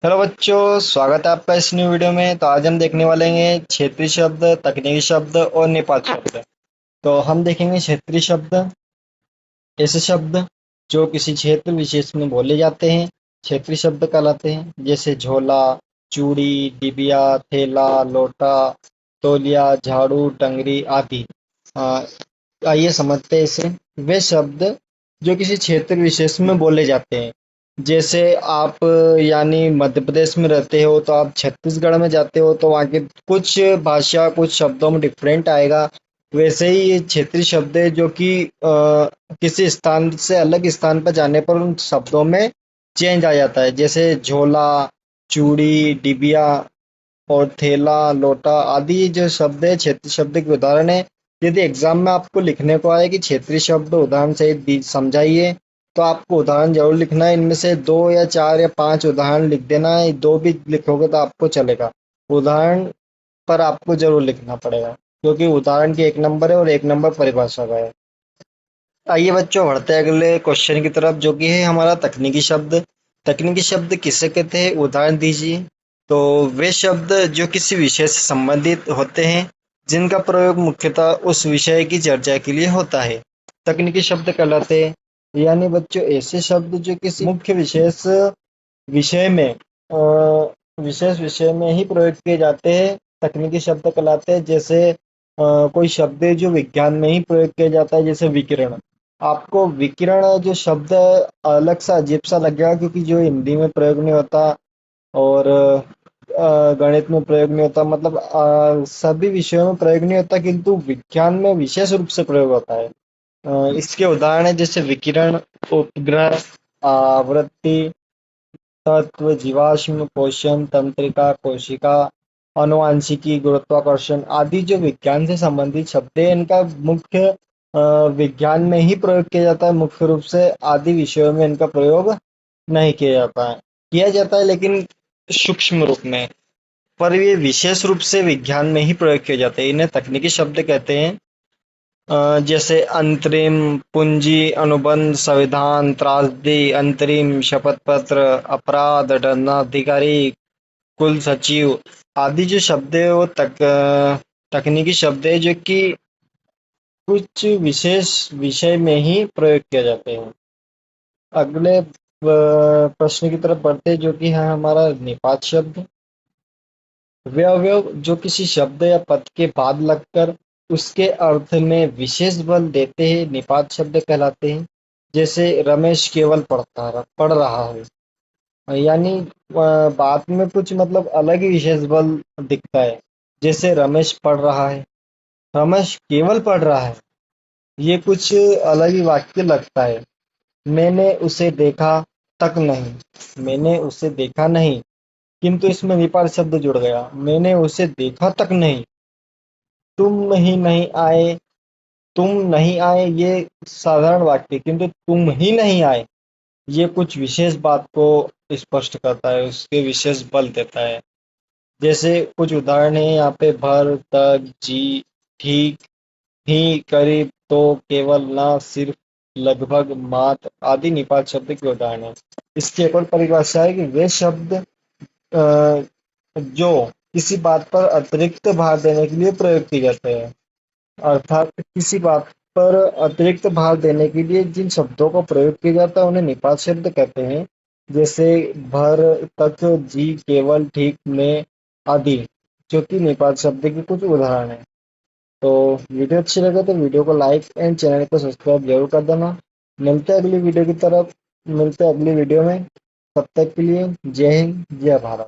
Hello बच्चों, स्वागत है आपका इस न्यू वीडियो में। तो आज हम देखने वाले हैं क्षेत्रीय शब्द, तकनीकी शब्द और निपात शब्द। तो हम देखेंगे क्षेत्रीय शब्द। ऐसे शब्द जो किसी क्षेत्र विशेष में बोले जाते हैं क्षेत्रीय शब्द कहलाते हैं, जैसे झोला, चूड़ी, डिबिया, थैला, लोटा, तौलिया, झाड़ू, टंगरी आदि। आ, आइए समझते हैं इसे। वे शब्द जो किसी क्षेत्र विशेष में बोले जाते हैं, जैसे आप यानी मध्य प्रदेश में रहते हो तो आप छत्तीसगढ़ में जाते हो तो वहाँ के कुछ भाषा कुछ शब्दों में डिफरेंट आएगा। वैसे ही ये क्षेत्रीय शब्द है जो कि किसी स्थान से अलग स्थान पर जाने पर उन शब्दों में चेंज आ जाता है, जैसे झोला, चूड़ी, डिबिया और थैला, लोटा आदि जो शब्द है क्षेत्रीय शब्द के उदाहरण है। यदि एग्जाम में आपको लिखने को आए कि क्षेत्रीय शब्द उदाहरण सहित समझाइए, तो आपको उदाहरण जरूर लिखना है। इनमें से दो या चार या पांच उदाहरण लिख देना है। दो भी लिखोगे तो आपको चलेगा। उदाहरण पर आपको जरूर लिखना पड़ेगा, क्योंकि उदाहरण की एक नंबर है और एक नंबर परिभाषा का है। आइए बच्चों, बढ़ते हैं अगले क्वेश्चन की तरफ, जो कि है हमारा तकनीकी शब्द। तकनीकी शब्द किसे कहते हैं, उदाहरण दीजिए। तो वे शब्द जो किसी विषय से संबंधित होते हैं, जिनका प्रयोग मुख्यतः उस विषय की चर्चा के लिए होता है, तकनीकी शब्द कहलाते हैं। यानी बच्चों, ऐसे शब्द जो किसी मुख्य विषय में विशेष विषय में ही प्रयोग किए जाते हैं, तकनीकी शब्द कहलाते हैं। जैसे कोई शब्द है जो विज्ञान में ही प्रयोग किया जाता है, जैसे विकिरण। आपको विकिरण जो शब्द है अलग सा अजीब सा लगेगा, क्योंकि जो हिंदी में प्रयोग नहीं होता और गणित में प्रयोग नहीं होता, मतलब सभी विषयों में प्रयोग नहीं होता, किंतु विज्ञान में विशेष रूप से प्रयोग होता है। इसके उदाहरण है जैसे विकिरण, उपग्रह, आवृत्ति तत्व, जीवाश्म, पोषण तंत्रिका, कोशिका, आनुवांशिकी, गुरुत्वाकर्षण आदि जो विज्ञान से संबंधित शब्द है, इनका मुख्य विज्ञान में ही प्रयोग किया जाता है। मुख्य रूप से आदि विषयों में इनका प्रयोग नहीं किया जाता है, लेकिन सूक्ष्म रूप में। पर ये विशेष रूप से विज्ञान में ही प्रयोग किए जाते हैं। इन्हें तकनीकी शब्द कहते हैं। जैसे अंतरिम, पूंजी, अनुबंध, संविधान, त्रासदी, अंतरिम, शपथ पत्र, अपराध, दंडाधिकारी, कुल सचिव आदि जो शब्द है वो तकनीकी शब्द है, जो कि कुछ विशेष विषय में ही प्रयोग किए जाते हैं। अगले प्रश्न की तरफ बढ़ते हैं, जो कि है हमारा निपात शब्द। वे अवयव जो किसी शब्द या पद के बाद लगकर उसके अर्थ में विशेष बल देते हैं, निपात शब्द कहलाते हैं। जैसे रमेश केवल पढ़ रहा है, यानी बात में कुछ मतलब अलग ही विशेष बल दिखता है। जैसे रमेश पढ़ रहा है, रमेश केवल पढ़ रहा है, ये कुछ अलग ही वाक्य लगता है। मैंने उसे देखा तक नहीं, मैंने उसे देखा नहीं, किंतु इसमें निपात शब्द जुड़ गया। मैंने उसे देखा तक नहीं। तुम ही नहीं आए, तुम नहीं आए ये साधारण वाक्य, किंतु तुम ही नहीं आए ये कुछ विशेष बात को स्पष्ट करता है, उसके विशेष बल देता है। जैसे कुछ उदाहरण है यहाँ पे, भर, तक, जी, ठीक, ही, करीब, तो, केवल, ना, सिर्फ, लगभग, मात्र आदि निपात शब्द के उदाहरण है। इसकी एक और परिभाषा है कि वे शब्द जो किसी बात पर अतिरिक्त भार देने के लिए प्रयोग किए जाते हैं। अर्थात किसी बात पर अतिरिक्त भार देने के लिए जिन शब्दों का प्रयोग किया जाता है उन्हें निपात शब्द कहते हैं। जैसे भर, तक, जी, केवल, ठीक, में आदि, जो कि निपात शब्द के कुछ उदाहरण हैं। तो वीडियो अच्छी लगे तो वीडियो को लाइक एंड चैनल को सब्सक्राइब जरूर कर देना। मिलते हैं अगली वीडियो की तरफ, मिलते हैं अगली वीडियो में। तब तक के लिए जय हिंद, जय भारत।